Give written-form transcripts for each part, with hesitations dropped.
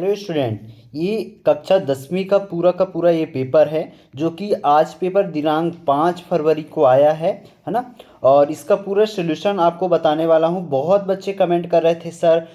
Hello student, ये कक्षा 10वीं का पूरा ये पेपर है जो कि आज पेपर दिनांक 5 फरवरी को आया है ना। और इसका पूरा सॉल्यूशन आपको बताने वाला हूँ। बहुत बच्चे कमेंट कर रहे थे सर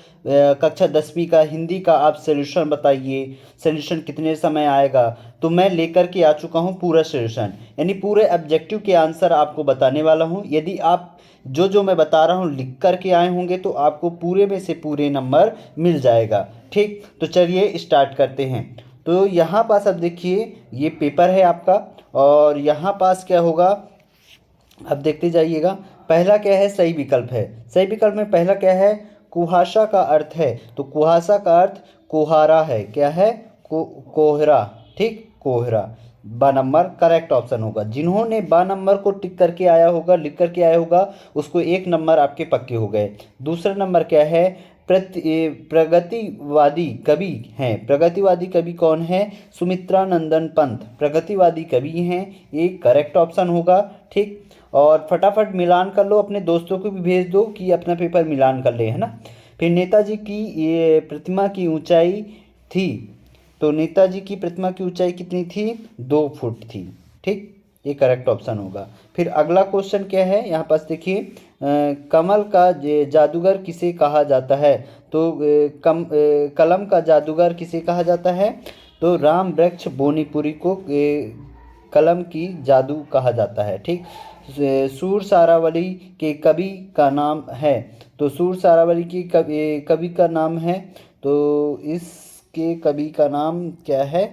कक्षा 10वीं का हिंदी का आप सॉल्यूशन बताइए, सॉल्यूशन कितने समय आएगा। तो मैं लेकर के आ चुका हूँ पूरा सॉल्यूशन, यानी पूरे ऑब्जेक्टिव के आंसर आपको बताने वाला हूँ। यदि आप जो मैं बता रहा हूँ लिख कर के आए होंगे तो आपको पूरे में से पूरे नंबर मिल जाएगा। ठीक, तो चलिए स्टार्ट करते हैं। तो यहाँ पास अब देखिए ये पेपर है आपका, और यहाँ पास क्या होगा अब देखते जाइएगा। पहला क्या है, सही विकल्प है। सही विकल्प में पहला क्या है, कुहासा का अर्थ है। तो कुहासा का अर्थ कोहारा है। क्या है, कोहरा। ठीक, कोहरा। बा नंबर करेक्ट ऑप्शन होगा। जिन्होंने बा नंबर को टिक करके आया होगा, लिख करके आया होगा, उसको 1 नंबर आपके पक्के हो गए। दूसरा नंबर क्या है, प्रगतिवादी कवि हैं। प्रगतिवादी कवि कौन है, सुमित्रा नंदन पंत प्रगतिवादी कवि हैं। ये करेक्ट ऑप्शन होगा। ठीक, और फटाफट मिलान कर लो, अपने दोस्तों को भी भेज दो कि अपना पेपर मिलान कर ले, है ना। फिर नेताजी की ये प्रतिमा की ऊंचाई थी। तो नेताजी की प्रतिमा की ऊंचाई कितनी थी, 2 फुट थी। ठीक, ये करेक्ट ऑप्शन होगा। फिर अगला क्वेश्चन क्या है, यहाँ पास देखिए कमल का जादूगर किसे कहा जाता है। तो कलम का जादूगर किसे कहा जाता है, तो राम वृक्ष बोनीपुरी को कलम की जादू कहा जाता है। ठीक, सूर सारावली के कवि का नाम है। तो सूर सारावली की कवि का नाम है, तो इसके कवि का नाम क्या है,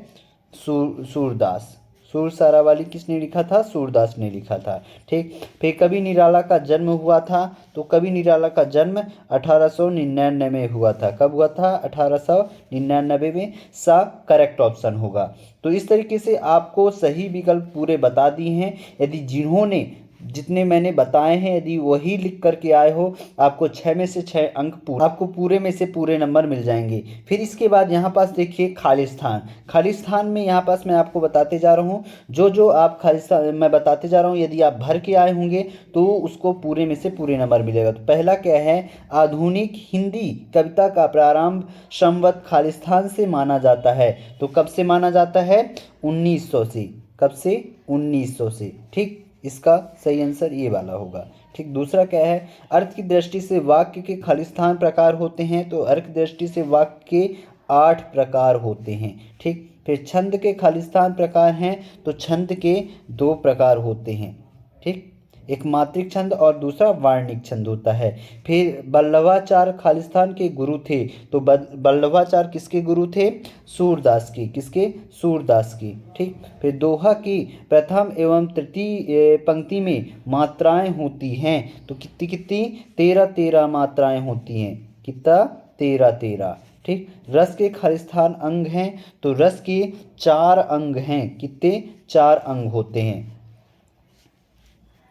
सूरदास। सूर सारावली किसने लिखा था, सूरदास ने लिखा था। ठीक, फिर कवि निराला का जन्म हुआ था। तो कवि निराला का जन्म 1899 में हुआ था। कब हुआ था, 1899 में। सा करेक्ट ऑप्शन होगा। तो इस तरीके से आपको सही विकल्प पूरे बता दिए हैं। यदि जिन्होंने जितने मैंने बताए हैं यदि वही लिख करके आए हो, आपको 6 में से 6 अंक आपको पूरे में से पूरे नंबर मिल जाएंगे। फिर इसके बाद यहाँ पास देखिए खालिस्तान। खालिस्तान में यहाँ पास मैं आपको बताते जा रहा हूँ, जो आप खालिस्तान मैं बताते जा रहा हूँ, यदि आप भर के आए होंगे तो उसको पूरे में से पूरे नंबर मिलेगा। तो पहला क्या है, आधुनिक हिंदी कविता का प्रारंभ संवत खालिस्तान से माना जाता है। तो कब से माना जाता है, 1900 से। कब से, 1900 से। ठीक, इसका सही आंसर ये वाला होगा। ठीक, दूसरा क्या है, अर्थ की दृष्टि से वाक्य के खालिस्तान प्रकार होते हैं। तो अर्थ की दृष्टि से वाक्य के 8 प्रकार होते हैं। ठीक, फिर छंद के खालिस्तान प्रकार हैं। तो छंद के 2 प्रकार होते हैं। ठीक, एक मात्रिक छंद और दूसरा वार्णिक छंद होता है। फिर बल्लभाचार्य खालिस्तान के गुरु थे। तो बल्लभाचार्य किसके गुरु थे, सूरदास के। किसके, सूरदास के। ठीक, फिर दोहा की प्रथम एवं तृतीय पंक्ति में मात्राएं होती हैं। तो कितनी कितनी, 13 मात्राएं होती हैं। कितना, 13। ठीक, रस के खालिस्तान अंग हैं। तो रस के 4 अंग हैं। कितने, 4 अंग होते हैं।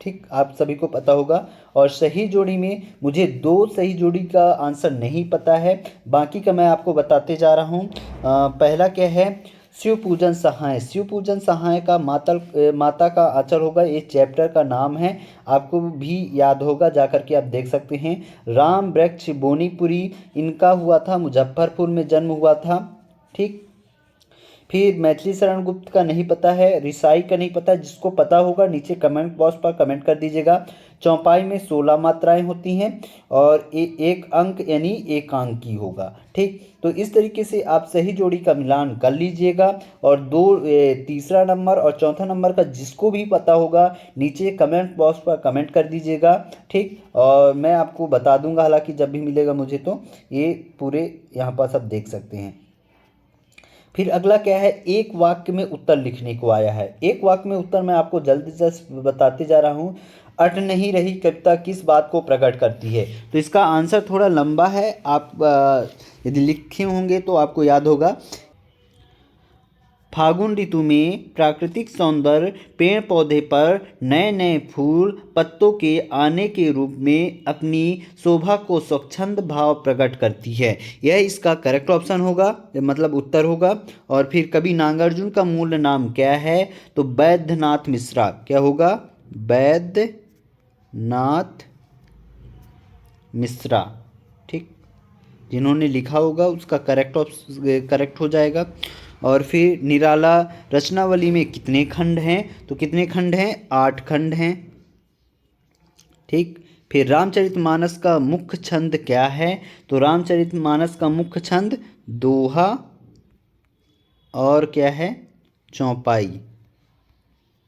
ठीक, आप सभी को पता होगा। और सही जोड़ी में मुझे 2 सही जोड़ी का आंसर नहीं पता है, बाकी का मैं आपको बताते जा रहा हूँ। पहला क्या है, शिव पूजन सहाय। शिव पूजन सहाय का माता का आंचल होगा। ये चैप्टर का नाम है, आपको भी याद होगा, जा कर के आप देख सकते हैं। राम वृक्ष बोनीपुरी, इनका हुआ था मुजफ्फरपुर में जन्म हुआ था। ठीक, फिर मैथिली शरण गुप्त का नहीं पता है, रिसाई का नहीं पता है। जिसको पता होगा नीचे कमेंट बॉक्स पर कमेंट कर दीजिएगा। चौपाई में 16 मात्राएं होती हैं और एक अंक यानी एकांकी होगा। ठीक, तो इस तरीके से आप सही जोड़ी का मिलान कर लीजिएगा। और तीसरा नंबर और चौथा नंबर का जिसको भी पता होगा नीचे कमेंट बॉक्स पर कमेंट कर दीजिएगा। ठीक, और मैं आपको बता दूंगा, हालांकि जब भी मिलेगा मुझे, तो ये पूरे यहाँ पर सब देख सकते हैं। फिर अगला क्या है, एक वाक्य में उत्तर लिखने को आया है। एक वाक्य में उत्तर मैं आपको जल्दी से बताते जा रहा हूँ। अट नहीं रही कविता किस बात को प्रकट करती है। तो इसका आंसर थोड़ा लंबा है, आप यदि लिखे होंगे तो आपको याद होगा। फागुन ऋतु में प्राकृतिक सौंदर्य, पेड़ पौधे पर नए नए फूल पत्तों के आने के रूप में अपनी शोभा को स्वच्छंद भाव प्रकट करती है। यह इसका करेक्ट ऑप्शन होगा, मतलब उत्तर होगा। और फिर कवि नागार्जुन का मूल नाम क्या है, तो वैद्यनाथ मिश्रा। क्या होगा, वैद्यनाथ मिश्रा। ठीक, जिन्होंने लिखा होगा उसका करेक्ट हो जाएगा। और फिर निराला रचनावली में कितने खंड हैं, तो कितने खंड हैं, 8 खंड हैं। ठीक। फिर रामचरितमानस का मुख्य छंद क्या है, तो रामचरितमानस का मुख्य छंद दोहा और क्या है, चौपाई।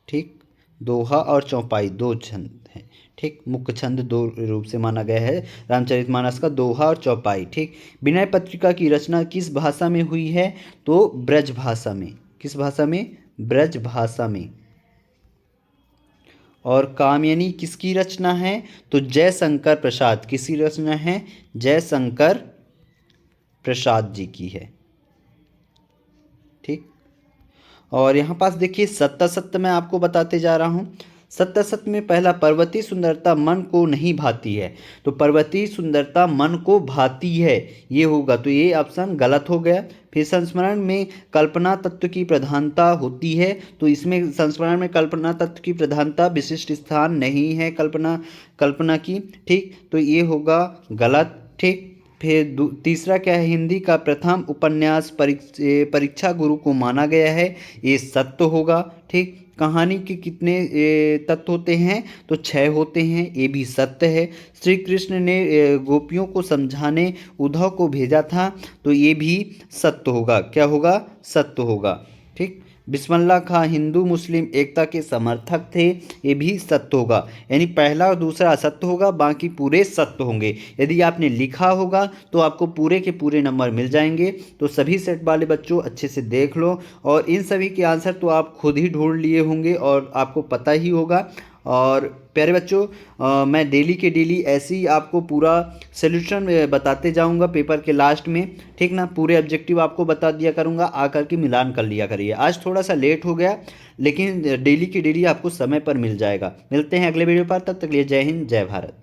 ठीक, दोहा और चौपाई 2 छंद हैं। ठीक, मुख्य छंद 2 रूप से माना गया है रामचरितमानस का, दोहा और चौपाई। ठीक। विनय पत्रिका की रचना किस भाषा में हुई है, तो ब्रज भाषा में। किस भाषा में, ब्रज भाषा में। और कामयनी किसकी रचना है, तो जयशंकर प्रसाद। किसकी रचना है, जयशंकर प्रसाद जी की है। ठीक। और यहाँ पास देखिए सत्यासत्य मैं आपको बताते जा रहा हूँ। सत्यासत्य में पहला, पर्वतीय सुंदरता मन को नहीं भाती है, तो पर्वतीय सुंदरता मन को भाती है ये होगा, तो ये ऑप्शन गलत हो गया। फिर संस्मरण में कल्पना तत्व की प्रधानता होती है, तो इसमें संस्मरण में कल्पना तत्व की प्रधानता, विशिष्ट स्थान नहीं है कल्पना की। ठीक, तो ये होगा गलत। ठीक। फिर तीसरा क्या है, हिंदी का प्रथम उपन्यास परीक्षा गुरु को माना गया है, ये सत्य होगा। ठीक। कहानी के कितने तत्व होते हैं, तो 6 होते हैं, ये भी सत्य है। श्री कृष्ण ने गोपियों को समझाने उद्धव को भेजा था, तो ये भी सत्य होगा। क्या होगा, सत्य होगा। ठीक। बिस्मिल्लाह खां हिंदू मुस्लिम एकता के समर्थक थे, ये भी सत्य होगा। यानी पहला और दूसरा असत्य होगा, बाकी पूरे सत्य होंगे। यदि आपने लिखा होगा तो आपको पूरे के पूरे नंबर मिल जाएंगे। तो सभी सेट वाले बच्चों अच्छे से देख लो, और इन सभी के आंसर तो आप खुद ही ढूंढ लिए होंगे और आपको पता ही होगा। और प्यारे बच्चों, मैं डेली के डेली ऐसे ही आपको पूरा सोल्यूशन बताते जाऊंगा पेपर के लास्ट में। ठीक ना, पूरे ऑब्जेक्टिव आपको बता दिया करूंगा, आकर के मिलान कर लिया करिए। आज थोड़ा सा लेट हो गया, लेकिन डेली की डेली आपको समय पर मिल जाएगा। मिलते हैं अगले वीडियो पर, तब तक के लिए जय हिंद जय भारत।